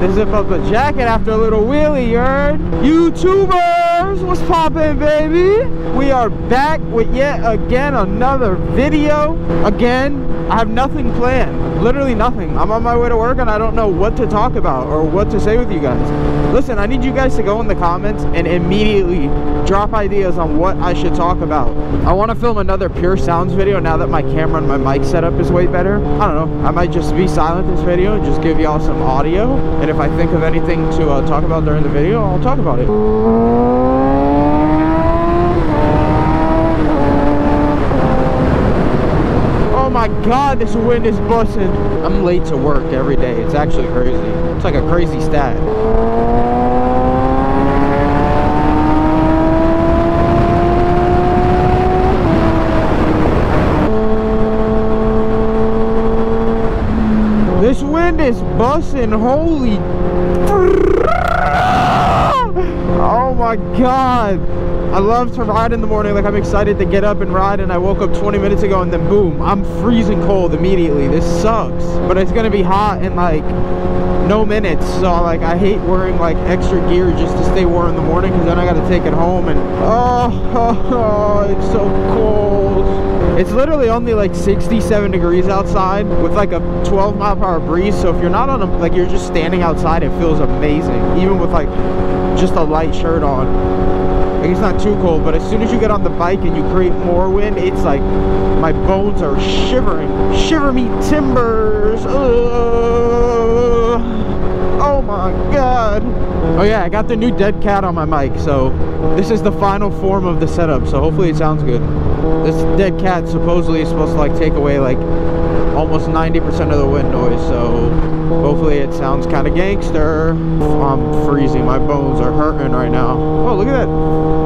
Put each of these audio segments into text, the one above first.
to zip up a jacket after a little wheelie, you heard? YouTubers, what's poppin', baby? We are back with yet again another video. Again, I have nothing planned, literally nothing. I'm on my way to work and I don't know what to talk about or what to say with you guys. Listen, I need you guys to go in the comments and immediately drop ideas on what I should talk about. I want to film another pure sounds video now that my camera and my mic setup is way better. I don't know, I might just be silent this video and just give y'all some audio, and if I think of anything to talk about during the video, I'll talk about it. Oh my god, this wind is busting. I'm late to work every day. It's actually crazy. It's like a crazy stat. This wind is busting, holy. Oh my god. I love to ride in the morning, like I'm excited to get up and ride, and I woke up 20 minutes ago and then boom, I'm freezing cold immediately. This sucks. But it's gonna be hot in like no minutes, so like I hate wearing like extra gear just to stay warm in the morning, because then I gotta take it home and oh, it's so cold. It's literally only like 67 degrees outside with like a 12-mile-per-hour breeze, so if you're not on a, like you're just standing outside, it feels amazing, even with like just a light shirt on. Like it's not too cold, but as soon as you get on the bike and you create more wind, it's like my bones are shivering. Shiver me timbers. Oh my god. Oh yeah, I got the new dead cat on my mic, so this is the final form of the setup, so hopefully it sounds good. This dead cat supposedly is supposed to like take away like almost 90% of the wind noise, so hopefully it sounds kind of gangster. I'm freezing, my bones are hurting right now. Oh, look at that.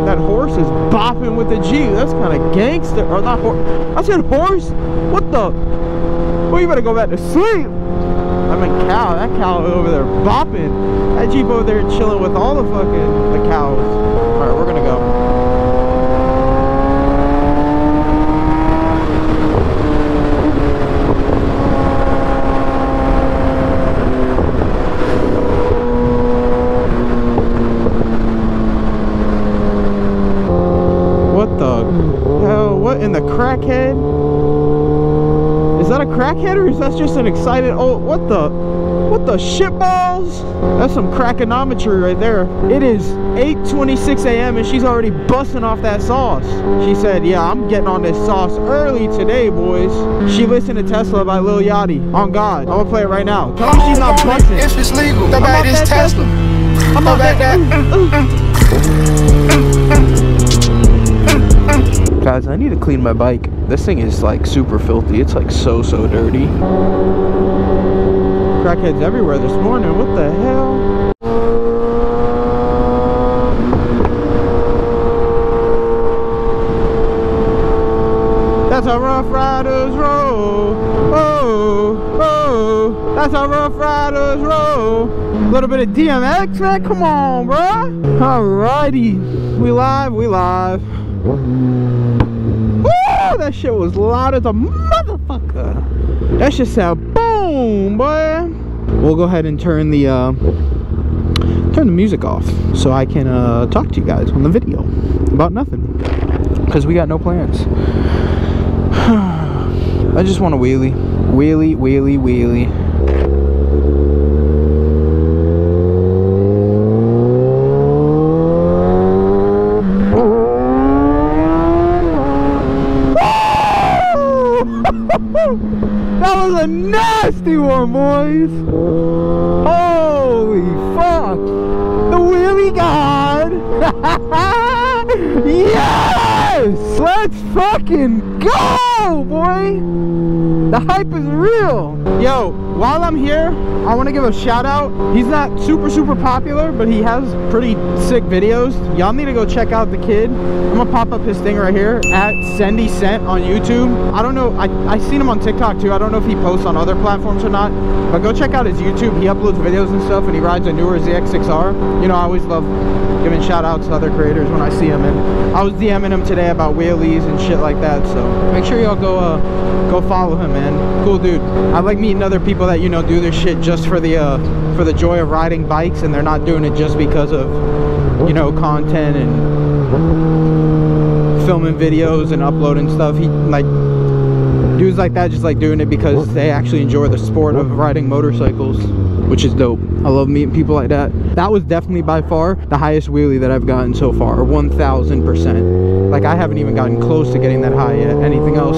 That horse is bopping with the Jeep. That's kind of gangster. Or not horse. I said horse? What the? Well, you better go back to sleep. I mean cow. That cow over there bopping. That Jeep over there chilling with all the fucking the cows. Alright, we're gonna go. What in the crackhead? Is that a crackhead or is that just an excited? Oh, what the shitballs? That's some crackonometry right there. It is 8:26 a.m. and she's already busting off that sauce. She said, yeah, I'm getting on this sauce early today, boys. She listened to Tesla by Lil Yachty. On God, I'm gonna play it right now. Tell me she's not busting. If it's legal, the bad is Tesla. I'm not that. Guys, I need to clean my bike. This thing is like super filthy. It's like so dirty. Crackheads everywhere this morning. What the hell? That's how Rough Riders roll. Oh, oh, that's how Rough Riders roll. A little bit of DMX, man. Come on, bro. Alrighty, we live. Woo! That shit was loud as a motherfucker. That shit sound boom, boy. We'll go ahead and turn the music off so I can talk to you guys on the video about nothing, because we got no plans. I just want to wheelie. That was a nasty one, boys. Holy fuck. The wheelie god. Yes! Let's fucking go, boy. The hype is real. Yo, while I'm here, I want to give a shout out. He's not super popular, but he has pretty sick videos. Y'all need to go check out the kid. I'm gonna pop up his thing right here at Sendy Cent on YouTube. I don't know, I seen him on TikTok too. I don't know if he posts on other platforms or not, but go check out his YouTube. He uploads videos and stuff, and he rides a newer ZX6R. You know, I always love giving shout outs to other creators when I see them, and I was DMing him today about wheelies and shit like that, so make sure you I'll go follow him, man. Cool dude. I like meeting other people that, you know, do this shit just for the joy of riding bikes, and they're not doing it just because of, you know, content and filming videos and uploading stuff. He like dudes like that just like doing it because they actually enjoy the sport of riding motorcycles, which is dope. I love meeting people like that. That was definitely by far the highest wheelie that I've gotten so far, 1000%. Like, I haven't even gotten close to getting that high yet. Anything else?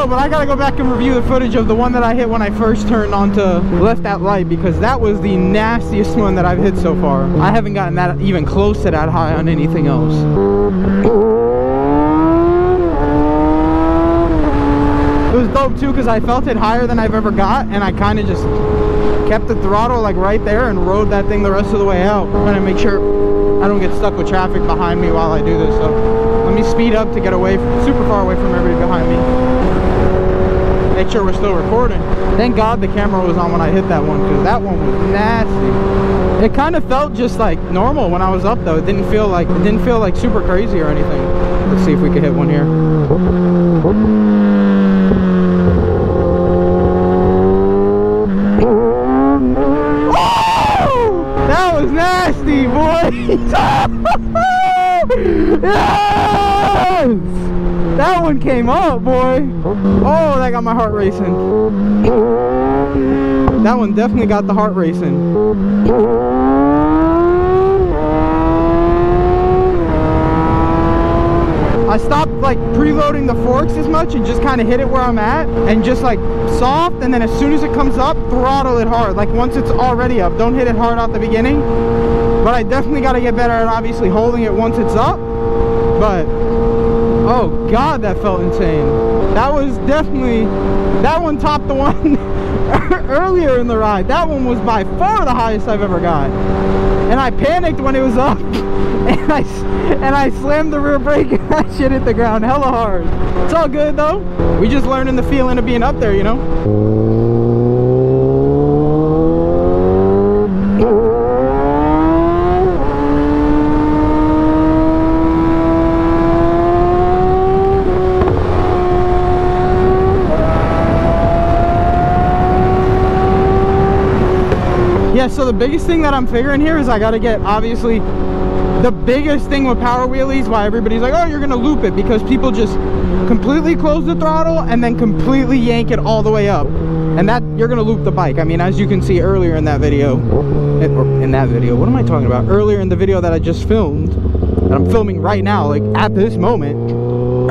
But I gotta go back and review the footage of the one that I hit when I first turned onto left that light, because that was the nastiest one that I've hit so far. I haven't gotten that even close to that high on anything else. It was dope too because I felt it higher than I've ever got, and I kind of just kept the throttle like right there and rode that thing the rest of the way out. I'm gonna make sure I don't get stuck with traffic behind me while I do this. So let me speed up to get away from, super far away from everybody behind me. Make sure we're still recording. Thank God the camera was on when I hit that one, because that one was nasty. It kind of felt just like normal when I was up though. It didn't feel like super crazy or anything. Let's see if we can hit one here. Oh! That was nasty, boy. Yes! That one came up, boy. Oh, that got my heart racing. That one definitely got the heart racing. I stopped like preloading the forks as much and just kind of hit it where I'm at and just like soft, and then as soon as it comes up, throttle it hard. Like once it's already up, don't hit it hard out the beginning. But I definitely got to get better at obviously holding it once it's up. But oh God, that felt insane. That was definitely, that one topped the one earlier in the ride. That one was by far the highest I've ever got. And I panicked when it was up, and I slammed the rear brake and that shit hit the ground hella hard. It's all good though. We just learning the feeling of being up there, you know? Yeah, so the biggest thing that I'm figuring here is I gotta get, obviously, the biggest thing with power wheelies, why everybody's like, oh, you're gonna loop it, because people just completely close the throttle and then completely yank it all the way up. And that, you're gonna loop the bike. I mean, as you can see earlier in that video, what am I talking about? Earlier in the video that I just filmed, that I'm filming right now, like at this moment,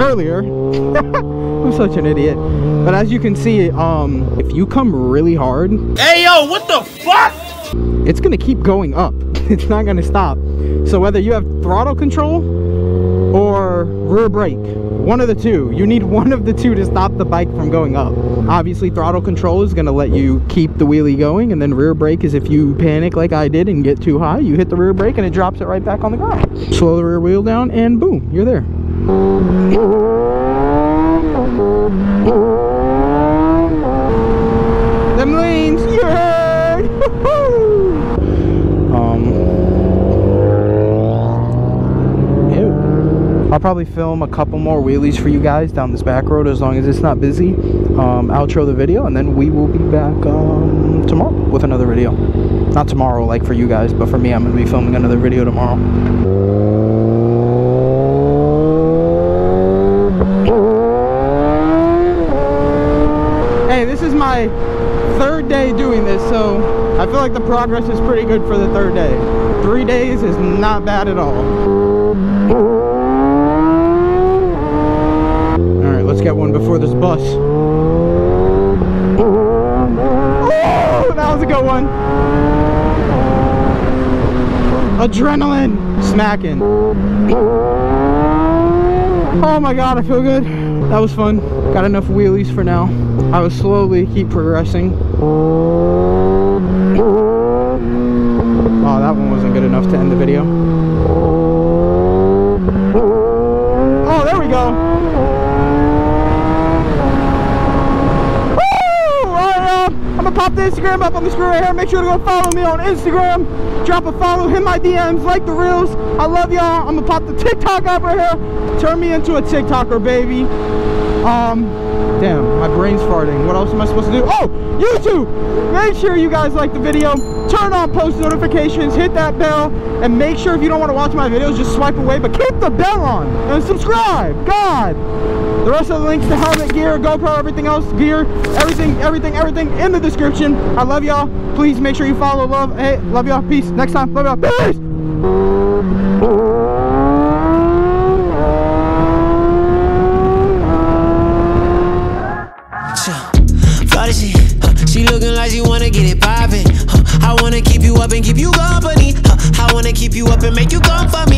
earlier, I'm such an idiot. But as you can see, if you come really hard, Hey yo, what the fuck? it's gonna keep going up. It's not gonna stop. So whether you have throttle control or rear brake, one of the two, you need one of the two to stop the bike from going up. Obviously throttle control is gonna let you keep the wheelie going, and then rear brake is if you panic like I did and get too high, you hit the rear brake and it drops it right back on the ground. Slow the rear wheel down and boom, you're there. Them lanes, you heard! Ew. I'll probably film a couple more wheelies for you guys down this back road as long as it's not busy. Outro the video, and then we will be back tomorrow with another video. Not tomorrow like for you guys, but for me, I'm going to be filming another video tomorrow. Hey, this is my third day doing this, so I feel like the progress is pretty good for the third day. 3 days is not bad at all. Alright, let's get one before this bus. Oh, that was a good one. Adrenaline smacking. Oh my God, I feel good. That was fun. Got enough wheelies for now. I will slowly keep progressing. Oh, that one wasn't good enough to end the video. Instagram up on the screen right here. Make sure to go follow me on Instagram. Drop a follow, hit my DMs, like the reels. I love y'all. I'm gonna pop the TikTok up right here. Turn me into a TikToker, baby. Damn, my brain's farting. What else am I supposed to do? Oh, YouTube! Make sure you guys like the video. Turn on post notifications, hit that bell, and make sure if you don't want to watch my videos, just swipe away, but keep the bell on and subscribe. God! The rest of the links to helmet, gear, GoPro, everything else, gear, everything in the description. I love y'all. Please make sure you follow. Love. Hey, love y'all. Peace. Next time. Love y'all. Peace! She looking like she wanna get it poppin'. I wanna keep you up and keep you company. I wanna keep you up and make you come for me.